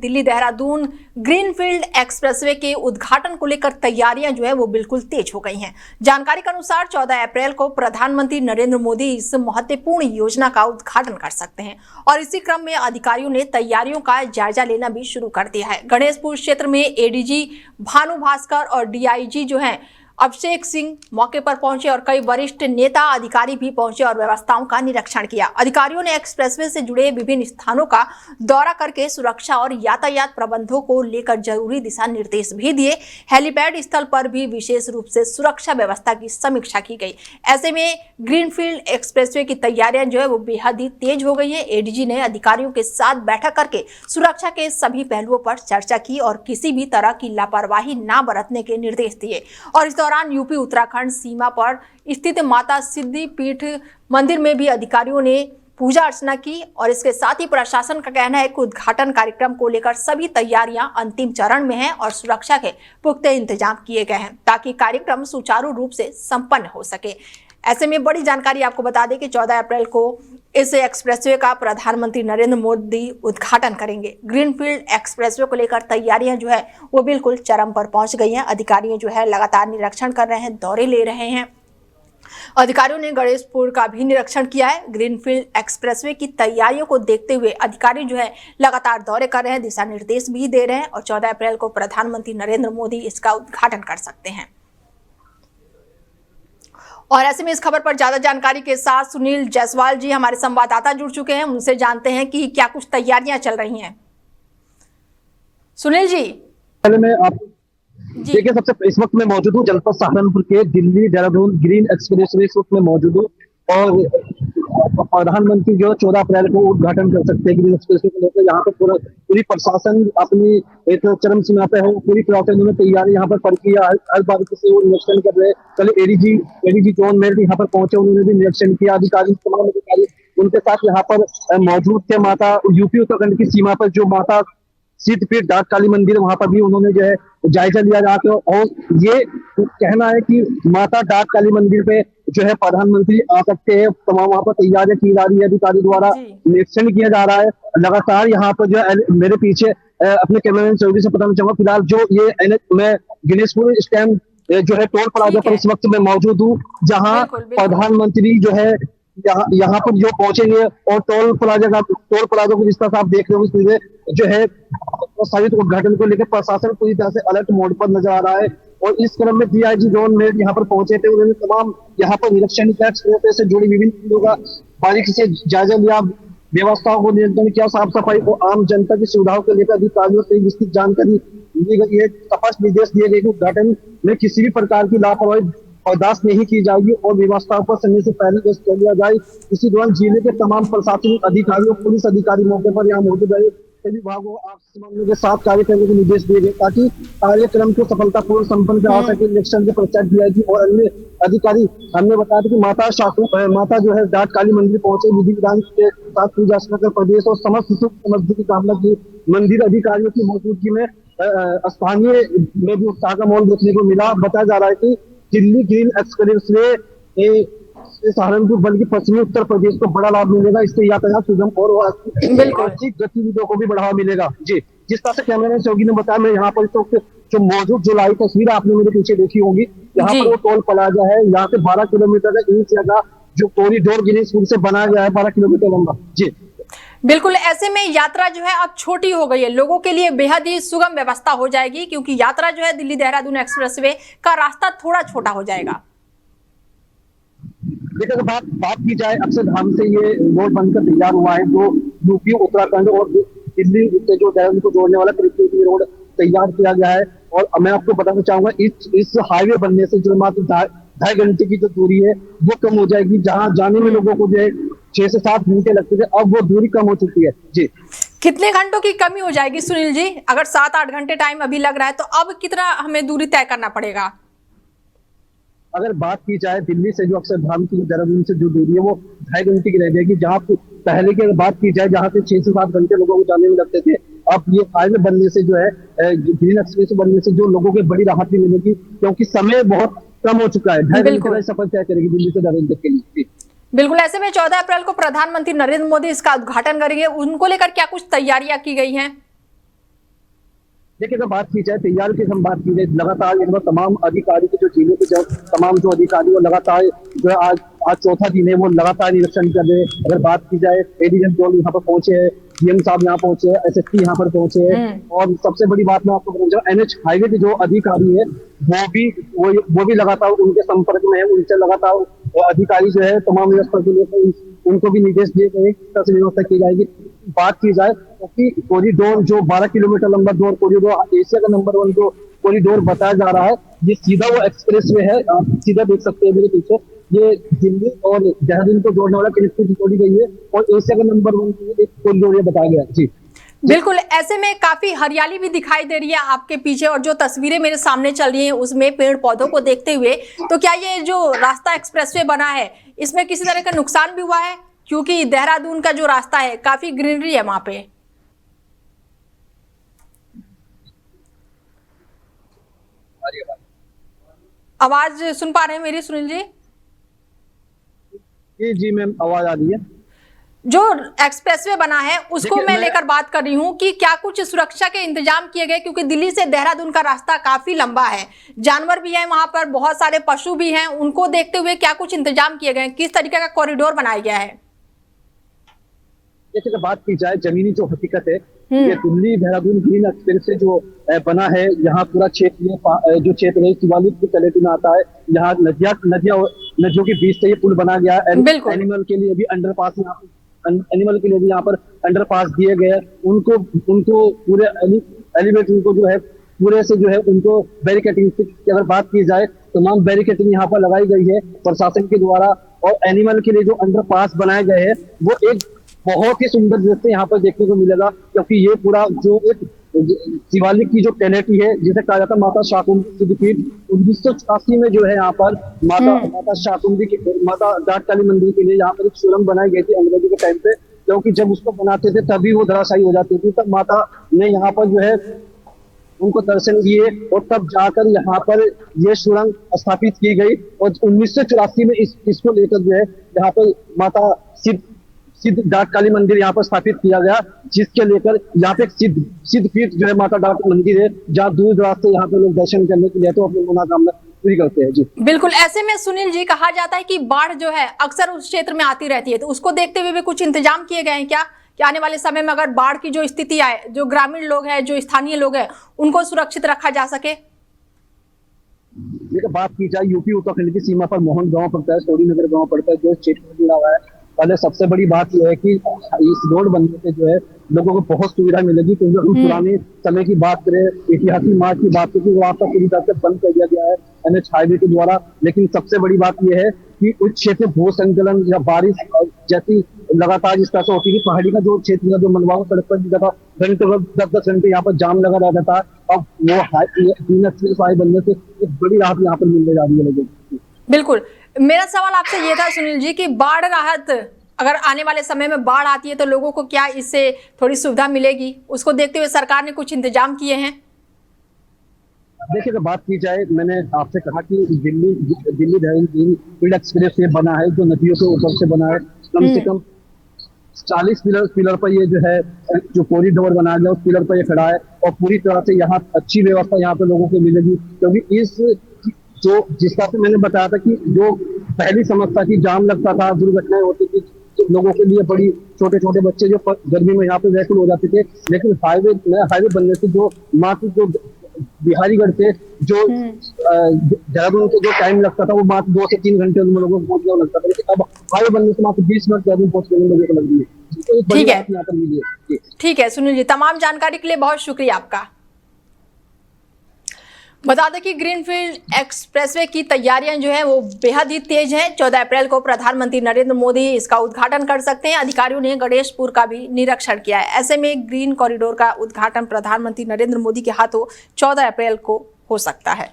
Delhi Dehradun greenfield expressway के उद्घाटन को लेकर तैयारियां जो है वो बिल्कुल तेज हो गई हैं। जानकारी के अनुसार 14 अप्रैल को प्रधानमंत्री नरेंद्र मोदी इस महत्वपूर्ण योजना का उद्घाटन कर सकते हैं और इसी क्रम में अधिकारियों ने तैयारियों का जायजा लेना भी शुरू कर दिया है। गणेशपुर क्षेत्र में एडीजी भानु भास्कर और डीआईजी जो है अभिषेक सिंह मौके पर पहुंचे और कई वरिष्ठ नेता अधिकारी भी पहुंचे और व्यवस्थाओं का निरीक्षण किया। अधिकारियों ने एक्सप्रेसवे से जुड़े विभिन्न स्थानों का दौरा करके सुरक्षा और यातायात प्रबंधों को लेकर जरूरी दिशा निर्देश भी दिए। हेलीपैड स्थल पर भी विशेष रूप से सुरक्षा व्यवस्था की समीक्षा की गई। ऐसे में ग्रीनफील्ड एक्सप्रेसवे की तैयारियां जो है वो बेहद ही तेज हो गई है। एडीजी ने अधिकारियों के साथ बैठक करके सुरक्षा के सभी पहलुओं पर चर्चा की और किसी भी तरह की लापरवाही न बरतने के निर्देश दिए। और इस दौरान यूपी उत्तराखंड सीमा पर स्थित माता सिद्धि पीठ मंदिर में भी अधिकारियों ने पूजा अर्चना की और इसके साथ ही प्रशासन का कहना है कि उद्घाटन कार्यक्रम को लेकर सभी तैयारियां अंतिम चरण में हैं और सुरक्षा के पुख्ते इंतजाम किए गए हैं ताकि कार्यक्रम सुचारू रूप से संपन्न हो सके। ऐसे में बड़ी जानकारी आपको बता दें कि 14 अप्रैल को इस एक्सप्रेसवे का प्रधानमंत्री नरेंद्र मोदी उद्घाटन करेंगे। ग्रीनफील्ड एक्सप्रेसवे को लेकर तैयारियां जो है वो बिल्कुल चरम पर पहुंच गई हैं। अधिकारियों जो है लगातार निरीक्षण कर रहे हैं, दौरे ले रहे हैं। अधिकारियों ने गणेशपुर का भी निरीक्षण किया है। ग्रीनफील्ड एक्सप्रेसवे की तैयारियों को देखते हुए अधिकारी जो है लगातार दौरे कर रहे हैं, दिशा निर्देश भी दे रहे हैं और 14 अप्रैल को प्रधानमंत्री नरेंद्र मोदी इसका उद्घाटन कर सकते हैं। और ऐसे में इस खबर पर ज्यादा जानकारी के साथ सुनील जायसवाल जी हमारे संवाददाता जुड़ चुके हैं, उनसे जानते हैं कि क्या कुछ तैयारियां चल रही हैं। सुनील जी, पहले मैं आप देखिए, सबसे इस वक्त मैं मौजूद हूँ जनपद सहारनपुर के दिल्ली देहरादून ग्रीन एक्सप्रेसवे इस वक्त मैं मौजूद हूँ और प्रधानमंत्री जो 14 अप्रैल को उद्घाटन कर सकते हैं ग्रीन एक्सप्रेसवे को लेकर। यहाँ पर पूरी प्रशासन अपनी एक चरम सीमा पे है, पूरी प्रशासन ने तैयारी यहाँ पर कर किया। हर बारीकी से वो निरीक्षण कर रहे हैं। कल एडीजी जॉन मेयर यहाँ पर पहुंचे, उन्होंने भी निरीक्षण किया। अधिकारी तमाम अधिकारी उनके साथ यहाँ पर मौजूद थे। माता यूपी उत्तराखंड की सीमा पर जो माता सिद्धपीठ डाक काली मंदिर, वहां पर भी उन्होंने जो है जायजा लिया जाके और ये कहना है कि माता डाक काली मंदिर पे जो है प्रधानमंत्री आ सकते हैं। तमाम वहां पर तैयारियां की जा रही है, अधिकारी द्वारा निरीक्षण किया जा रहा है लगातार। यहाँ पर जो है मेरे पीछे अपने कैमरामैन चौधरी से बताना चाहूंगा, फिलहाल जो ये मैं गणेशपुर स्टैंड जो है टोल प्लाजा पर इस वक्त मैं मौजूद हूँ, जहाँ प्रधानमंत्री जो है यहाँ पर जो पहुंचेंगे और टोल प्लाजा को जिस तरह से आप देख रहे हो जो है साहित्य उद्घाटन को लेकर प्रशासन पूरी तरह से अलर्ट मोड पर नजर आ रहा है। और इस क्रम में डीआईजी जॉन मेयर यहाँ पर पहुंचे थे, उन्होंने तमाम यहाँ पर निरीक्षण किया, एक्सप्रेसवे से जुड़ी विभिन्न चीजों का बारीकी से जायजा लिया, व्यवस्थाओं को नियंत्रण किया, साफ सफाई को आम जनता की सुविधाओं को लेकर अधिकारियों से विस्तृत जानकारी दी गई है। स्पष्ट निर्देश दिए गए कि उद्घाटन में किसी भी प्रकार की लापरवाही बर्दाश्त नहीं की जाएगी और व्यवस्थाओं पर समय से पहले गश्त कर लिया जाए। इसी दौरान जिले के तमाम प्रशासनिक अधिकारियों, पुलिस अधिकारी मौके पर यहाँ मौजूद रहे। सभी विभागों आपसी मामलों के साथ कार्य करने के निर्देश दिए गए ताकि कार्यक्रम को सफलतापूर्वक संपन्न करा सके। इलेक्शन के पश्चात डीआईजी और अन्य अधिकारी हमने बताया कि माता जो है डाक काली मंदिर पहुंचे, विधि विधान के साथ पूजा अर्चना कर प्रदेश और समस्त सुख समृद्धि की कामना की। मंदिर अधिकारियों की मौजूदगी में स्थानीय में भी उत्साह का माहौल देखने को मिला। बताया जा रहा है कि दिल्ली ग्रीन एक्सप्रेसवे सहारनपुर बल्कि पश्चिमी उत्तर प्रदेश को बड़ा लाभ मिलेगा। इससे यातायात सुगम और आर्थिक गतिविधियों को भी बढ़ावा मिलेगा। जी, जिस तरह से कैमरामैन चौकी ने बताया, मैं यहाँ पर जो मौजूद जो लाइव तस्वीर आपने मेरे पीछे देखी होगी, यहाँ पर वो टोल प्लाजा है। यहाँ से 12 किलोमीटर का ईच जगह जो कॉरिडोर गिनीज से बनाया गया है, 12 किलोमीटर लंबा। जी बिल्कुल, ऐसे में यात्रा जो है अब छोटी हो गई है, लोगों के लिए बेहद ही सुगम व्यवस्था हो जाएगी क्योंकि यात्रा जो है दिल्ली देहरादून एक्सप्रेसवे का रास्ता थोड़ा छोटा हो जाएगा। देखिए, अगर बात की जाए, अक्षरधाम से ये रोड बनकर तैयार हुआ है, जो यूपी उत्तराखंड और दिल्ली से जो देहरादून को जोड़ने वाला कनेक्टिविटी रोड तैयार किया गया है। और मैं आपको बताना चाहूंगा, इस हाईवे बनने से जो मात्र 2.5 घंटे की जो दूरी है वो कम हो जाएगी। जहां जाने में लोगों को जो है 6 से 7 घंटे लगते थे, अब वो दूरी कम हो चुकी है। जी, कितने घंटों की कमी हो जाएगी सुनील जी? अगर 7-8 घंटे टाइम अभी लग रहा है तो अब कितना हमें दूरी तय करना पड़ेगा? अगर बात की जाए दिल्ली से जो अक्षरधाम की देहरादून से जो दूरी है वो 2.5 घंटे की रह जाएगी। जहाँ पहले की अगर बात की जाए, जहाँ से 6 से 7 घंटे लोगों को जाने में लगते थे, अब ये हाईवे बनने से जो है ग्रीन एक्सप्रेस बनने से जो लोगों को बड़ी राहत भी मिलेगी क्योंकि समय बहुत कम हो चुका है। 2.5 घंटे का सफर तय करेगी दिल्ली से देहरादून तक के लिए। बिल्कुल, ऐसे में 14 अप्रैल को प्रधानमंत्री नरेंद्र मोदी इसका उद्घाटन करेंगे, उनको लेकर क्या कुछ तैयारियां की गई हैं? देखिए, अगर बात की जाए तैयारी की, हम बात की जाए लगातार एक बार तमाम अधिकारी की जो जिले के जो तमाम जो अधिकारी वो लगातार जो है आज चौथा दिन है, वो लगातार निरीक्षण कर रहे हैं। अगर बात की जाए एडीएम जो यहाँ पर पहुंचे हैं, डीएम साहब यहाँ पहुंचे हैं, एसएसपी यहाँ पर पहुंचे हैं। और सबसे बड़ी बात मैं आपको बताऊं, एनएच हाईवे के जो अधिकारी है वो भी लगातार उनके संपर्क में है। उनसे लगातार अधिकारी जो है तमाम व्यवस्था के लिए उनको भी निर्देश दिए गए कि व्यवस्था की जाएगी। बात की जाए कि कॉरिडोर जो 12 किलोमीटर लंबा दो कॉरिडोर एशिया का नंबर 1 जो कॉरिडोर बताया जा रहा है, ये सीधा वो एक्सप्रेस वे है। आप सीधा देख सकते हैं मेरे पीछे, ये दिल्ली और देहरादून को जोड़ने वाला कनेक्टिविटी जोड़ी गई है और एशिया का नंबर 1 एक कॉरिडोर ये बताया गया जी। बिल्कुल, ऐसे में काफी हरियाली भी दिखाई दे रही है आपके पीछे, और जो तस्वीरें मेरे सामने चल रही हैं उसमें पेड़ पौधों को देखते हुए, तो क्या ये जो रास्ता एक्सप्रेसवे बना है इसमें किसी तरह का नुकसान भी हुआ है? क्योंकि देहरादून का जो रास्ता है काफी ग्रीनरी है वहां पे। आवाज सुन पा रहे हैं मेरी सुनील जी? जी मैम, आवाज आ रही है। जो एक्सप्रेसवे बना है उसको मैं लेकर बात कर रही हूँ कि क्या कुछ सुरक्षा के इंतजाम किए गए, क्योंकि दिल्ली से देहरादून का रास्ता काफी लंबा है, जानवर भी हैं वहां पर, बहुत सारे पशु भी हैं, उनको देखते हुए क्या कुछ इंतजाम किए गए, किस तरीके का कॉरिडोर बनाया गया है? जैसे बात की जाए जमीनी जो हकीकत है, ये दिल्ली देहरादून ग्रीन एक्सप्रेस से जो बना है, यहाँ पूरा क्षेत्र जो क्षेत्र है शिवालिक की तलहटी में आता है। यहाँ नदियों के बीच से ये पुल बना गया है। एनिमल के लिए भी अंडरपास यहाँ पर अंडरपास दिए गए। उनको पूरे एलिवेट उनको जो है पूरे से जो है उनको बैरिकेटिंग की अगर बात की जाए, तमाम बैरिकेटिंग यहाँ पर लगाई गई है प्रशासन के द्वारा। और एनिमल के लिए जो अंडरपास बनाए गए हैं वो एक बहुत ही सुंदर दृश्य यहाँ पर देखने को मिलेगा, क्योंकि ये पूरा जो एक शिवालिक की जो तलहटी है जिसे कहा जाता है माता शाकुंभरी सिद्धपीठ, 1986 में जो है यहाँ पर माता शाकुंभरी की माता डाककाली मंदिर के लिए यहाँ पर एक सुरंग बनाई गई थी अंग्रेजों के टाइम पे, क्योंकि जब उसको बनाते थे तभी वो धराशायी हो जाती थी। तब माता ने यहाँ पर जो है उनको दर्शन दिए और तब जाकर यहाँ पर ये सुरंग स्थापित की गई। और 1984 में इसको लेकर जो है यहाँ पर माता सिद्ध डाककाली मंदिर यहाँ पर स्थापित किया गया, जिसके लेकर यहाँ पे सिद्ध पीठ जो है माता डाक मंदिर है, जहाँ दूर दराज से यहाँ पे लोग दर्शन करने के लिए तो अपनी मनोकामना पूरी करते हैं जी। बिल्कुल, ऐसे में सुनील जी कहा जाता है कि बाढ़ जो है अक्सर उस क्षेत्र में आती रहती है, तो उसको देखते हुए भी कुछ इंतजाम किए गए हैं क्या कि आने वाले समय में अगर बाढ़ की जो स्थिति आए, जो ग्रामीण लोग हैं, जो स्थानीय लोग हैं, उनको सुरक्षित रखा जा सके? देखिए, बात की जाए यूपी उत्तराखंड की सीमा पर मोहन गांव पड़ता है, सोरी नगर गांव पड़ता है, जो क्षेत्र में जुड़ा हुआ है। पहले सबसे बड़ी बात यह है कि इस रोड बनने से जो है लोगों को बहुत सुविधा मिलेगी, क्योंकि हम पुराने समय की बात करें, ऐतिहासिक मार्ग की बात करें, वो रास्ता पूरी तरह से बंद कर दिया गया है एनएच हाईवे के द्वारा। लेकिन सबसे बड़ी बात यह है कि उस क्षेत्र में भू संकलन या बारिश जैसी लगातार जिस तरह से होती थी, पहाड़ी का जो क्षेत्र जो मनवाओ सड़क पर जाता घंटों 10-10 घंटे यहाँ पर जाम लगा रहता था, अब वो बनने से एक बड़ी राहत यहाँ पर मिलने जा रही है लोगों को। बिल्कुल, मेरा सवाल आपसे ये था सुनील जी कि बाढ़ राहत, अगर आने वाले समय में बाढ़ आती है तो लोगों को क्या इससे थोड़ी सुविधा मिलेगी, उसको देखते हुए सरकार ने कुछ इंतजाम किए हैं? देखिए, अगर बात की जाए, मैंने आपसे कहा कि दिल्ली देहरादून फील्ड एक्सप्रेस ये बना है जो नदियों के ऊपर से बना है। कम से कम 40 पिलर पर ये जो है जो कॉरिडोर बनाया गया उस पिलर पर ये खड़ा है, और पूरी तरह से यहाँ अच्छी व्यवस्था यहाँ पे लोगों को मिलेगी। क्योंकि जिस तरह से मैंने बताया था कि जो पहली समस्या की जाम लगता था, दुर्घटनाएं होती थी, तो लोगों के लिए बड़ी छोटे बच्चे जो गर्मी में यहाँ पे व्याकुल हो जाते थे। लेकिन हाईवे बनने से जो मात्र जो बिहारीगढ़ से जो देहरादून को जो टाइम लगता था वो मात्र 2 से 3 घंटे उनमें लोगों को पहुंचने लगता था, लेकिन अब हाईवे बनने से मात्र 20 मिनट देहरादून पहुंचने में लोगों को लग रही है। ठीक है, यहाँ पर मिली है। ठीक है सुनील जी, तमाम जानकारी के लिए बहुत शुक्रिया आपका। बता दें कि ग्रीनफील्ड एक्सप्रेसवे की तैयारियां जो है वो बेहद ही तेज हैं। 14 अप्रैल को प्रधानमंत्री नरेंद्र मोदी इसका उद्घाटन कर सकते हैं। अधिकारियों ने गणेशपुर का भी निरीक्षण किया है। ऐसे में ग्रीन कॉरिडोर का उद्घाटन प्रधानमंत्री नरेंद्र मोदी के हाथों 14 अप्रैल को हो सकता है।